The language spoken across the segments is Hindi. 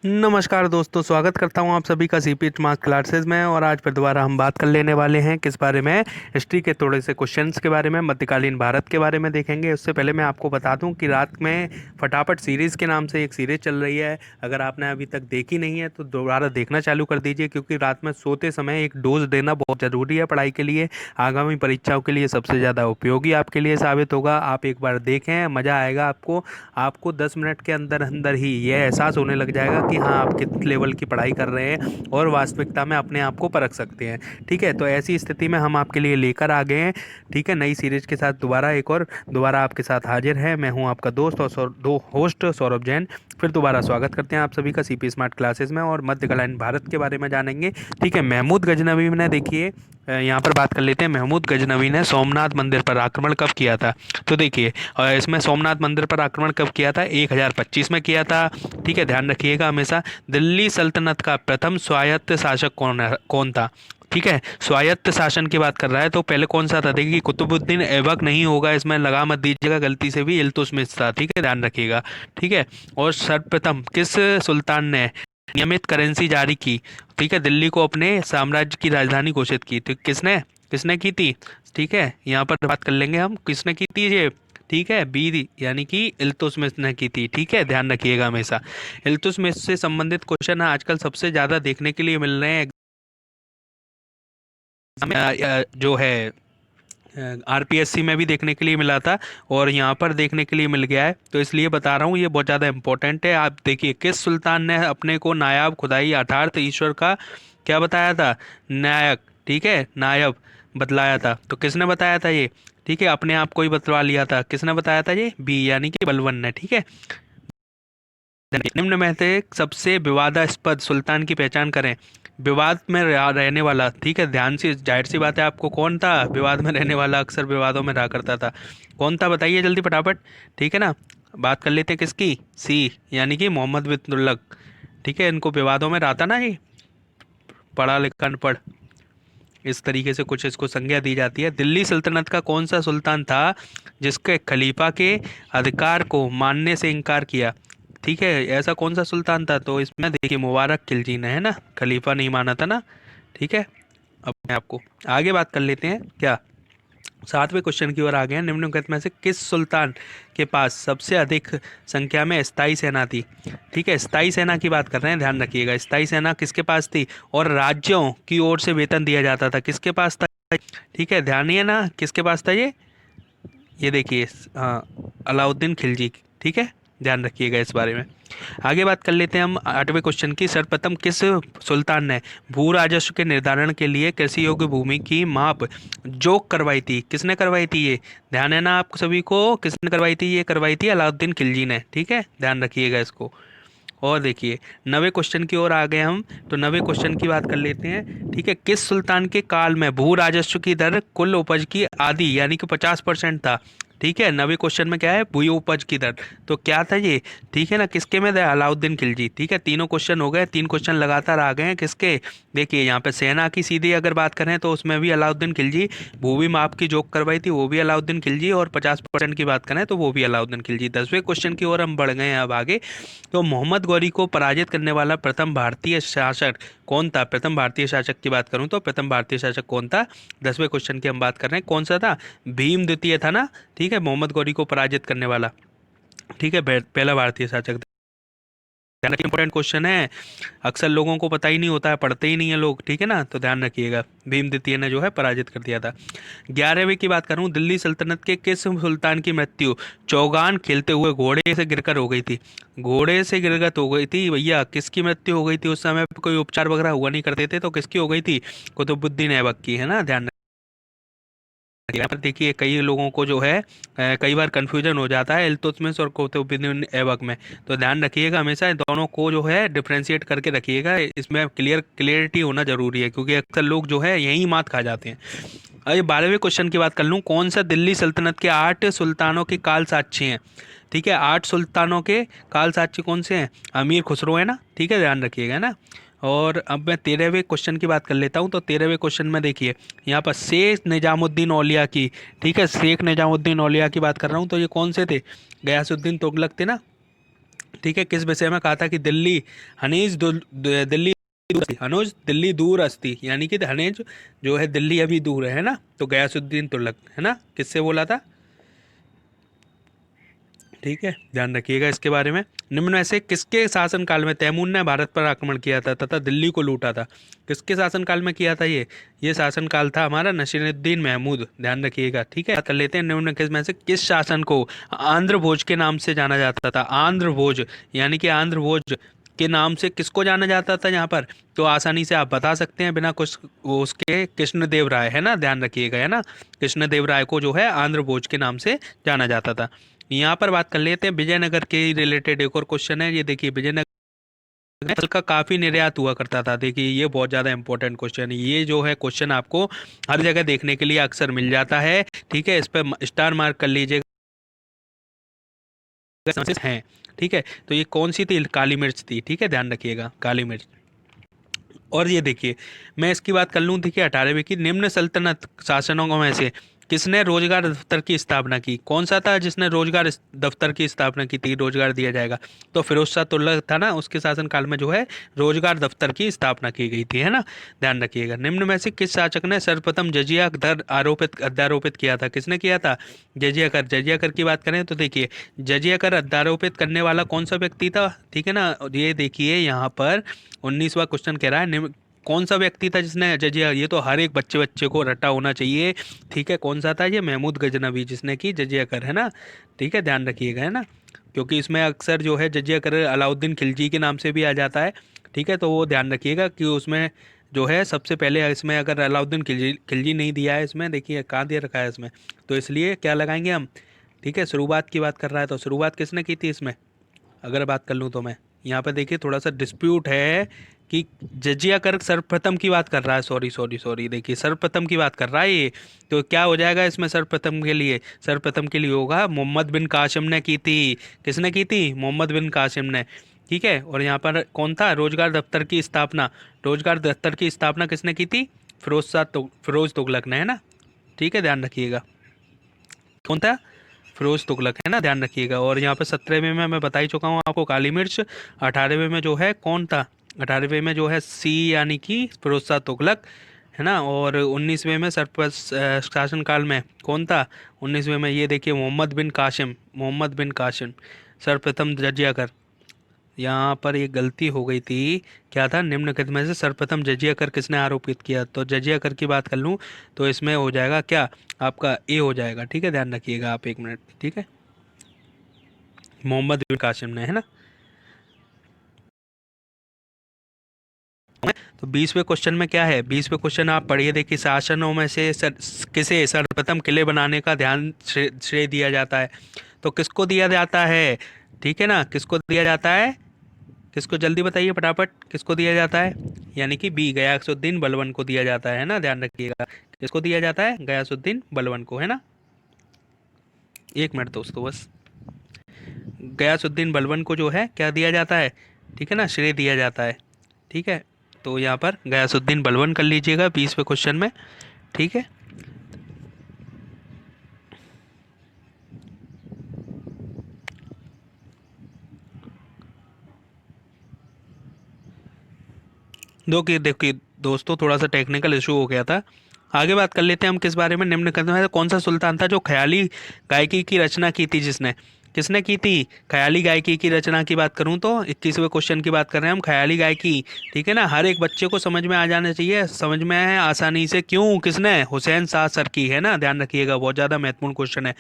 नमस्कार दोस्तों, स्वागत करता हूं आप सभी का सीपी स्मार्ट क्लासेस में। और आज फिर दोबारा हम बात कर लेने वाले हैं किस बारे में। हिस्ट्री के थोड़े से क्वेश्चंस के बारे में, मध्यकालीन भारत के बारे में देखेंगे। उससे पहले मैं आपको बता दूं कि रात में फटाफट सीरीज़ के नाम से एक सीरीज़ चल रही है। अगर आपने अभी तक देखी नहीं है तो दोबारा देखना चालू कर दीजिए, क्योंकि रात में सोते समय एक डोज देना बहुत ज़रूरी है पढ़ाई के लिए। आगामी परीक्षाओं के लिए सबसे ज़्यादा उपयोगी आपके लिए साबित होगा। आप एक बार देखें, मज़ा आएगा आपको। आपको 10 मिनट के अंदर अंदर ही यह एहसास होने लग जाएगा कि हाँ, आप किस लेवल की पढ़ाई कर रहे हैं और वास्तविकता में अपने आप को परख सकते हैं। ठीक है, तो ऐसी स्थिति में हम आपके लिए लेकर आ गए हैं, ठीक है, नई सीरीज के साथ दोबारा एक और दोबारा आपके साथ हाजिर है। मैं हूं आपका दोस्त और दो होस्ट सौरभ जैन। फिर दोबारा स्वागत करते हैं आप सभी का सीपी स्मार्ट क्लासेस में, और मध्यकालीन भारत के बारे में जानेंगे। ठीक है, महमूद गजनवी ने, देखिए यहाँ पर बात कर लेते हैं। महमूद गजनवी ने सोमनाथ मंदिर पर आक्रमण कब किया था? तो देखिए, इसमें सोमनाथ मंदिर पर आक्रमण कब किया था? 1025 में किया था। ठीक है, ध्यान रखिएगा हमेशा। दिल्ली सल्तनत का प्रथम स्वायत्त शासक कौन था? ठीक है, स्वायत्त शासन की बात कर रहा है तो पहले कौन सा था? देखिए, कुतुबुद्दीन ऐबक नहीं होगा, इसमें लगा मत दीजिएगा गलती से भी। इल्तुतमिश था। ठीक है, ध्यान रखिएगा। ठीक है, और सर्वप्रथम किस सुल्तान ने नियमित करेंसी जारी की? ठीक है, दिल्ली को अपने साम्राज्य की राजधानी घोषित की? तो किसने किसने की थी? ठीक है, यहाँ पर बात कर लेंगे हम किसने की थी ये। ठीक है, बी यानी कि इल्तुतमिश ने की थी। ठीक है, ध्यान रखिएगा हमेशा। इल्तुतमिश से संबंधित क्वेश्चन आजकल सबसे ज़्यादा देखने के लिए मिल रहे हैं जो है आरपीएससी में भी देखने के लिए मिला था, और यहाँ पर देखने के लिए मिल गया है, तो इसलिए बता रहा हूँ, ये बहुत ज़्यादा इंपॉर्टेंट है। आप देखिए, किस सुल्तान ने अपने को नायाब खुदाई अर्थात ईश्वर का क्या बताया था? नायक। ठीक है, नायब बतलाया था। तो किसने बताया था ये? ठीक है, अपने आप को ही बतला लिया था। किसने बताया था ये? बी यानी कि बलबन ने। ठीक है, निम्न में से सबसे विवादास्पद सुल्तान की पहचान करें। विवाद में रहने वाला, ठीक है, ध्यान से, जाहिर सी बात है, आपको कौन था विवाद में रहने वाला? अक्सर विवादों में रहा करता था। कौन था बताइए जल्दी फटाफट। ठीक है ना, बात कर लेते हैं किसकी? सी यानी कि मोहम्मद बिन तुगलक। ठीक है, इनको विवादों में रहा था ना ये, पढ़ा लिखा अनपढ़, इस तरीके से कुछ इसको संज्ञा दी जाती है। दिल्ली सल्तनत का कौन सा सुल्तान था जिसके खलीफा के अधिकार को मानने से इनकार किया? ठीक है, ऐसा कौन सा सुल्तान था? तो इसमें देखिए, मुबारक खिलजी ने, है ना, खलीफा नहीं माना था ना। ठीक है, अपने आप को आगे बात कर लेते हैं क्या। 7वें क्वेश्चन की ओर आ गए हैं। निम्नलिखित में से किस सुल्तान के पास सबसे अधिक संख्या में स्थायी सेना थी? ठीक है, स्थायी सेना की बात कर रहे हैं, ध्यान रखिएगा। स्थायी सेना किसके पास थी? और राज्यों की ओर से वेतन दिया जाता था, किसके पास था? ठीक है, ध्यान है ना, किसके पास था ये देखिए, हाँ, अलाउद्दीन खिलजी। ठीक है, ध्यान रखिएगा इस बारे में। आगे बात कर लेते हैं हम 8वें क्वेश्चन की। सर्वप्रथम किस सुल्तान ने भू राजस्व के निर्धारण के लिए कृषि योग्य भूमि की माप जोक करवाई थी? किसने करवाई थी ये? ध्यान है ना आप सभी को, किसने करवाई थी? ये करवाई थी अलाउद्दीन खिलजी ने। ठीक है, ध्यान रखिएगा इसको। और देखिए, 9वें क्वेश्चन की ओर आ गए हम, तो 9वें क्वेश्चन की बात कर लेते हैं। ठीक है, किस सुल्तान के काल में भू राजस्व की दर कुल उपज की आधी यानी कि 50% था? ठीक है, 9वें क्वेश्चन में क्या है? भू उपज की दर। तो क्या था ये? ठीक है ना, किसके में था? अलाउद्दीन खिलजी। ठीक है, तीनों क्वेश्चन हो गए, 3 क्वेश्चन लगातार आ गए हैं किसके। देखिए, यहाँ पे सेना की सीधी अगर बात करें तो उसमें भी अलाउद्दीन खिलजी, भूमि माप की जोक करवाई थी वो भी अलाउद्दीन खिलजी, और 50% की बात करें तो वो भी अलाउद्दीन खिलजी। 10वें क्वेश्चन की ओर हम बढ़ गए हैं अब आगे। तो मोहम्मद गौरी को पराजित करने वाला प्रथम भारतीय शासक कौन था? प्रथम भारतीय शासक की बात करूं तो प्रथम भारतीय शासक कौन था? 10वें क्वेश्चन की हम बात कर रहे हैं, कौन सा था? भीम द्वितीय था ना। ठीक है, मोहम्मद गौरी को पराजित करने वाला, ठीक है, पहला भारतीय शासक। इंपॉर्टेंट क्वेश्चन है, अक्सर लोगों को पता ही नहीं होता है, पढ़ते ही नहीं है लोग। ठीक है ना, तो ध्यान रखिएगा, भीम द्वितीय ने जो है पराजित कर दिया था। 11वें की बात करूं, दिल्ली सल्तनत के किस सुल्तान की मृत्यु चौगान खेलते हुए घोड़े से गिरकर हो गई थी? घोड़े से गिरगत हो गई थी भैया। किसकी मृत्यु हो गई थी? उस समय पे कोई उपचार वगैरह हुआ नहीं करते थे, तो किसकी हो गई थी? कुतुबुद्दीन ऐबक की, है ना, ध्यान। यहाँ पर देखिए, कई लोगों को जो है कई बार कंफ्यूजन हो जाता है इल्तुतमिश और कुतुबुद्दीन ऐबक में, तो ध्यान रखिएगा हमेशा इन दोनों को जो है डिफरेंशिएट करके रखिएगा। इसमें क्लियरिटी होना जरूरी है, क्योंकि अक्सर लोग जो है यही मात खा जाते हैं। अरे, 12वें क्वेश्चन की बात कर लूँ, कौन सा दिल्ली सल्तनत के 8 सुल्तानों के काल साक्षी हैं? ठीक है, 8 सुल्तानों के काल साक्षी कौन से हैं? अमीर खुसरो है ना। ठीक है, ध्यान रखिएगा, है ना। और अब मैं 13वें क्वेश्चन की बात कर लेता हूँ। तो 13वें क्वेश्चन में देखिए, यहाँ पर शेख निजामुद्दीन औलिया की, ठीक है, शेख निजामुद्दीन औलिया की बात कर रहा हूँ, तो ये कौन से थे? गयासुद्दीन तुगलक थे ना। ठीक है, किस विषय में कहा था कि दिल्ली हनीज दिल्ली अनुज दिल्ली दूर अस्ति, यानी कि हनीज जो है दिल्ली अभी दूर है ना, तो गयासुद्दीन तुगलक है ना, किससे बोला था? ठीक है, ध्यान रखिएगा इसके बारे में। निम्न में से किसके शासनकाल में तैमूर ने भारत पर आक्रमण किया था तथा दिल्ली को लूटा था? किसके शासनकाल में किया था ये शासनकाल था हमारा नसीरुद्दीन महमूद, ध्यान रखिएगा। ठीक है, बात कर लेते हैं निम्न किस में से किस शासन को आंध्र भोज के नाम से जाना जाता था? आंध्र भोज, यानी कि आंध्र भोज के नाम से किसको जाना जाता था यहाँ पर? तो आसानी से आप बता सकते हैं बिना कुछ वो उसके, कृष्णदेव राय है ना, ध्यान रखिएगा, है ना, कृष्णदेव राय को जो है आंध्र भोज के नाम से जाना जाता था। यहाँ पर बात कर लेते हैं विजयनगर के रिलेटेड एक और क्वेश्चन है, ये देखिए विजयनगर का काफी निर्यात हुआ करता था। देखिए ये बहुत ज्यादा इंपॉर्टेंट क्वेश्चन है, ये जो है क्वेश्चन आपको हर जगह देखने के लिए अक्सर मिल जाता है। ठीक है, इस पर स्टार मार्क कर लीजिएगा हैं। ठीक है, तो ये कौन सी थी? काली मिर्च थी। ठीक है, ध्यान रखिएगा, काली मिर्च। और ये देखिए, मैं इसकी बात कर लूँ, देखिए 18वीं की, निम्न सल्तनत शासनों में से किसने रोजगार दफ्तर की स्थापना की? कौन सा था जिसने रोजगार दफ्तर की स्थापना की थी, रोजगार दिया जाएगा? तो फिरोज शाह तुगलक था ना, उसके शासनकाल में जो है रोजगार दफ्तर की स्थापना की गई थी, है ना, ध्यान रखिएगा। निम्न में से किस शासक ने सर्वप्रथम जजिया कर अध्यारोपित किया था? किसने किया था? जजिया कर की बात करें तो देखिए, जजिया कर अध्यारोपित करने वाला कौन सा व्यक्ति था? ठीक है ना, ये देखिए यहाँ पर 19वां क्वेश्चन कह रहा है कौन सा व्यक्ति था जिसने जजिया, ये तो हर एक बच्चे बच्चे को रटा होना चाहिए। ठीक है, कौन सा था? ये महमूद गजनवी, जिसने की जजिया कर, है ना। ठीक है, ध्यान रखिएगा, है ना, क्योंकि इसमें अक्सर जो है जजिया कर अलाउद्दीन खिलजी के नाम से भी आ जाता है। ठीक है, तो वो ध्यान रखिएगा कि उसमें जो है सबसे पहले, इसमें अगर अलाउद्दीन खिलजी खिलजी नहीं दिया है इसमें, देखिए कहाँ दिया रखा है इसमें, तो इसलिए क्या लगाएंगे हम? ठीक है, शुरुआत की बात कर रहा है, तो शुरुआत किसने की थी इसमें, अगर बात कर लूँ तो मैं यहाँ पर देखिए थोड़ा सा डिस्प्यूट है कि जजिया कर सर्वप्रथम की बात कर रहा है, सॉरी सॉरी सॉरी, देखिए सर्वप्रथम की बात कर रहा है ये, तो क्या हो जाएगा इसमें? सर्वप्रथम के लिए होगा मोहम्मद बिन कासिम ने की थी। किसने की थी? मोहम्मद बिन कासिम ने। ठीक है, और यहाँ पर कौन था? रोजगार दफ्तर की स्थापना किसने की थी? फिरोज तुगलक ने, है ना। ठीक है, ध्यान रखिएगा, कौन था? फिरोज तुगलक, है ना, ध्यान रखिएगा। और यहाँ पे 17वें में मैं बता ही चुका हूँ आपको, काली मिर्च। 18वें में जो है कौन था? 18वें में जो है सी, यानी कि फिरोज शाह तुगलक, है ना। और 19वें में शासनकाल में कौन था? 19वें में ये देखिए मोहम्मद बिन कासिम सर्वप्रथम जजिया कर। यहाँ पर एक गलती हो गई थी, क्या था? निम्नलिखित में से सर्वप्रथम जजिया कर किसने आरोपित किया? तो जजिया कर की बात कर लूँ तो इसमें हो जाएगा क्या आपका? ए हो जाएगा। ठीक है, ध्यान रखिएगा आप, एक मिनट। ठीक है, मोहम्मद बिन कासिम ने, है ना। तो 20वें क्वेश्चन में क्या है? 20वें क्वेश्चन आप पढ़िए, देखिए शासनों में से किसे सर्वप्रथम किले बनाने का ध्यान श्रेय दिया जाता है? तो किसको दिया जाता है? ठीक है ना, किसको दिया जाता है? किसको, जल्दी बताइए फटाफट, किसको दिया जाता है? यानी कि बी, गयासुद्दीन बलबन को दिया जाता है ना, ध्यान रखिएगा। किसको दिया जाता है? गयासुद्दीन बलबन को, है ना। एक मिनट दोस्तों बस, गयासुद्दीन बलबन को जो है क्या दिया जाता है? ठीक है ना, श्रेय दिया जाता है। ठीक है, तो यहाँ पर गयासुद्दीन बलबन कर लीजिएगा 20वें क्वेश्चन में। ठीक है, देखिए देखिए दोस्तों, थोड़ा सा टेक्निकल इशू हो गया था। आगे बात कर लेते हैं हम किस बारे में, निम्न कथन में कौन सा सुल्तान था जो ख्याली गायकी की रचना की थी? जिसने, किसने की थी ख्याली गायकी की रचना? की बात करूं तो 21वें क्वेश्चन की बात कर रहे हैं हम, ख्याली गायकी। ठीक है ना, हर एक बच्चे को समझ में आ जाना चाहिए, समझ में है आसानी से, क्यों? किसने? हुसैन शाह सरकी, है ना, ध्यान रखिएगा, बहुत ज़्यादा महत्वपूर्ण क्वेश्चन है।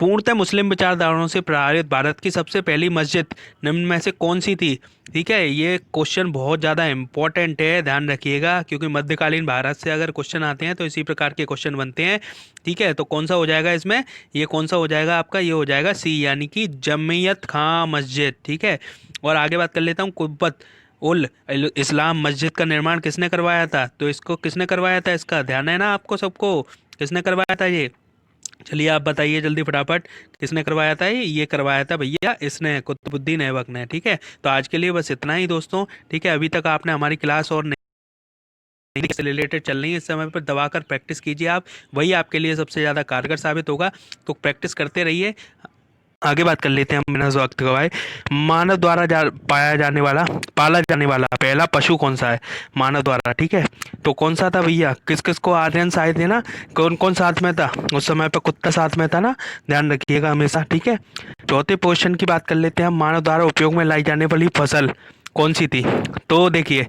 पूर्णतः मुस्लिम विचारधाराओं से प्रभावित भारत की सबसे पहली मस्जिद निम्न में से कौन सी थी? ठीक है, ये क्वेश्चन बहुत ज़्यादा इंपॉर्टेंट है, ध्यान रखिएगा, क्योंकि मध्यकालीन भारत से अगर क्वेश्चन आते हैं तो इसी प्रकार के क्वेश्चन बनते हैं। ठीक है, तो कौन सा हो जाएगा इसमें? ये कौन सा हो जाएगा आपका? ये हो जाएगा सी, यानी कि जमियत खां मस्जिद। ठीक है, और आगे बात कर लेता हूँ, कुब्बत उल इस्लाम मस्जिद का निर्माण किसने करवाया था? तो इसको किसने करवाया था, इसका ध्यान है ना आपको सबको? किसने करवाया था ये? चलिए आप बताइए जल्दी फटाफट, किसने करवाया था ये करवाया था भैया, इसने, कुतुबुद्दीन ऐबक ने। ठीक है, तो आज के लिए बस इतना ही दोस्तों। ठीक है, अभी तक आपने हमारी क्लास और नहीं से रिलेटेड चल रही है, इस समय पर दबाकर प्रैक्टिस कीजिए आप, वही आपके लिए सबसे ज़्यादा कारगर साबित होगा। तो प्रैक्टिस करते रहिए। आगे बात कर लेते हैं हम बिना वक्त गवाए। मानव द्वारा पाला जाने वाला पहला पशु कौन सा है? मानव द्वारा, ठीक है। तो कौन सा था भैया? किस किस को आर्यंस आए थे ना, कौन कौन साथ में था उस समय पे? कुत्ता साथ में था ना, ध्यान रखिएगा हमेशा, ठीक है। चौथे क्वेश्चन की बात कर लेते हैं हम। मानव द्वारा उपयोग में लाई जाने वाली फसल कौन सी थी? तो देखिए,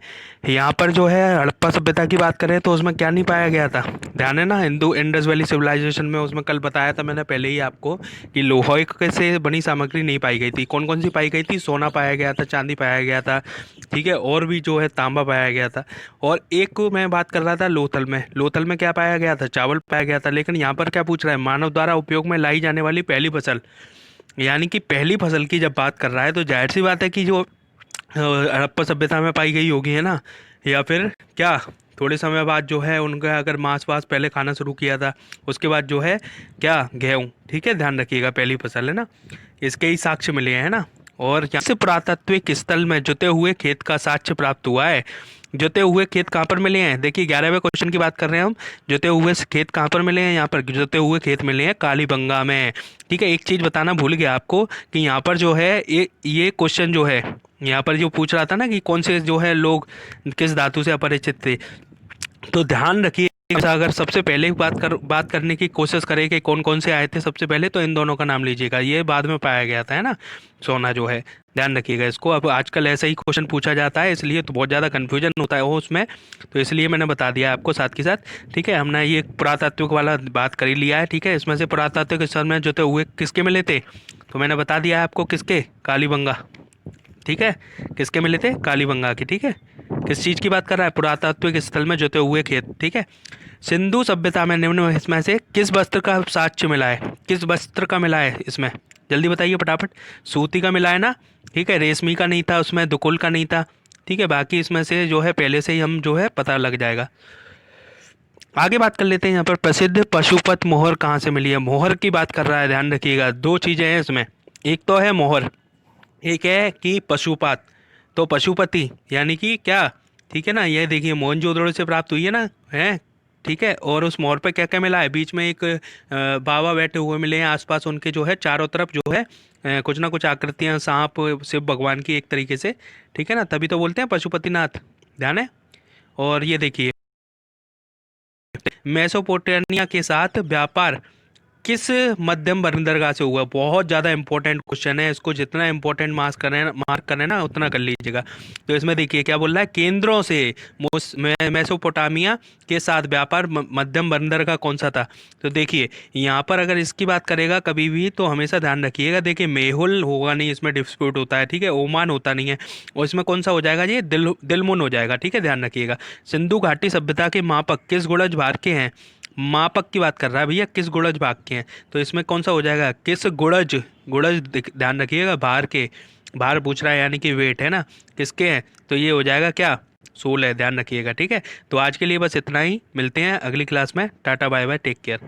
यहाँ पर जो है हड़प्पा सभ्यता की बात करें तो उसमें क्या नहीं पाया गया था? ध्यान है ना, हिंदू इंडस वैली सिविलाइजेशन में, उसमें कल बताया था मैंने पहले ही आपको कि लोहे से बनी सामग्री नहीं पाई गई थी। कौन कौन सी पाई गई थी? सोना पाया गया था, चांदी पाया गया था, ठीक है, और भी जो है तांबा पाया गया था। और एक को मैं बात कर रहा था लोथल में। लोथल में क्या पाया गया था? चावल पाया गया था। लेकिन यहाँ पर क्या पूछ रहा है? मानव द्वारा उपयोग में लाई जाने वाली पहली फसल, यानी कि पहली फसल की जब बात कर रहा है तो जाहिर सी बात है कि जो हड़प्पा सभ्यता में पाई गई होगी, है ना। या फिर क्या थोड़े समय बाद जो है उनका अगर मांस वास पहले खाना शुरू किया था, उसके बाद जो है क्या, गेहूँ, ठीक है, ध्यान रखिएगा, पहली फसल है ना। इसके ही साक्ष्य मिले हैं ना। और यहाँ से पुरातात्विक स्थल में जुते हुए खेत का साक्ष्य प्राप्त हुआ है। जुते हुए खेत कहाँ पर मिले हैं? देखिए 11वें क्वेश्चन की बात कर रहे हैं हम। जुते हुए खेत कहाँ पर मिले हैं? यहाँ पर जुते हुए खेत मिले हैं कालीबंगा में, ठीक है। एक चीज़ बताना भूल गया आपको कि यहाँ पर जो है ये क्वेश्चन जो है यहाँ पर जो पूछ रहा था ना कि कौन से जो है लोग किस धातु से अपरिचित थे, तो ध्यान रखिए, अगर सबसे पहले बात करने की कोशिश करें कि कौन कौन से आए थे सबसे पहले, तो इन दोनों का नाम लीजिएगा। ये बाद में पाया गया था, है ना, सोना जो है। ध्यान रखिएगा इसको। अब आजकल ऐसा ही क्वेश्चन पूछा जाता है, इसलिए तो बहुत ज़्यादा कन्फ्यूजन होता है वो उसमें, तो इसलिए मैंने बता दिया आपको साथ के साथ, ठीक है। हमने ये पुरातात्विक वाला बात कर ही लिया है, ठीक है। इसमें से पुरातात्विक स्थल में जो थे हुए किसके मिले थे, तो मैंने बता दिया है आपको, किसके? कालीबंगा, ठीक है। किसके मिले थे? कालीबंगा के, ठीक है। किस चीज़ की बात कर रहा है? पुरातात्विक स्थल में जुते हुए खेत, ठीक है। सिंधु सभ्यता में निम्न इसमें से किस वस्त्र का साक्ष्य मिला है? किस वस्त्र का मिला है इसमें? जल्दी बताइए फटाफट। सूती का मिला है ना, ठीक है। रेशमी का नहीं था उसमें, दुकुल का नहीं था, ठीक है। बाकी इसमें से जो है पहले से ही हम जो है पता लग जाएगा। आगे बात कर लेते हैं। यहाँ पर प्रसिद्ध पशुपत मोहर कहाँ से मिली है? मोहर की बात कर रहा है, ध्यान रखिएगा। दो चीज़ें हैं इसमें, एक तो है मोहर, एक है कि पशुपात। तो पशुपति यानी कि क्या, ठीक है ना। ये देखिए मोहनजोदड़ो से प्राप्त हुई है ना, है, ठीक है। और उस मोहर पे क्या क्या मिला है? बीच में एक बाबा बैठे हुए मिले हैं, आसपास उनके जो है चारों तरफ जो है कुछ ना कुछ आकृतियां, सांप, शिव भगवान की एक तरीके से, ठीक है ना, तभी तो बोलते हैं पशुपतिनाथ। ध्यान है। और ये देखिए, मेसोपोटामिया के साथ व्यापार किस मध्यम बंदरगाह से हुआ? बहुत ज़्यादा इंपॉर्टेंट क्वेश्चन है, इसको जितना इंपॉर्टेंट मार्क करें ना उतना कर लीजिएगा। तो इसमें देखिए क्या बोल रहा है, केंद्रों से मेसोपोटामिया के साथ व्यापार मध्यम बंदरगाह कौन सा था? तो देखिए यहाँ पर अगर इसकी बात करेगा कभी भी तो हमेशा ध्यान रखिएगा, देखिए मेहुल होगा नहीं, इसमें डिस्प्यूट होता है, ठीक है। ओमान होता नहीं है, और इसमें कौन सा हो जाएगा? ये दिलमुन हो जाएगा, ठीक है, ध्यान रखिएगा। सिंधु घाटी सभ्यता के मापक किस गुणज भार के हैं? मापक की बात कर रहा है भैया, किस गुणज भाग के हैं? तो इसमें कौन सा हो जाएगा? किस गुणज, गुणज ध्यान रखिएगा, भार के, भार पूछ रहा है यानी कि वेट, है ना, किसके हैं? तो ये हो जाएगा क्या? 16 है, ध्यान रखिएगा, ठीक है। तो आज के लिए बस इतना ही, मिलते हैं अगली क्लास में। Tata bye bye, take care.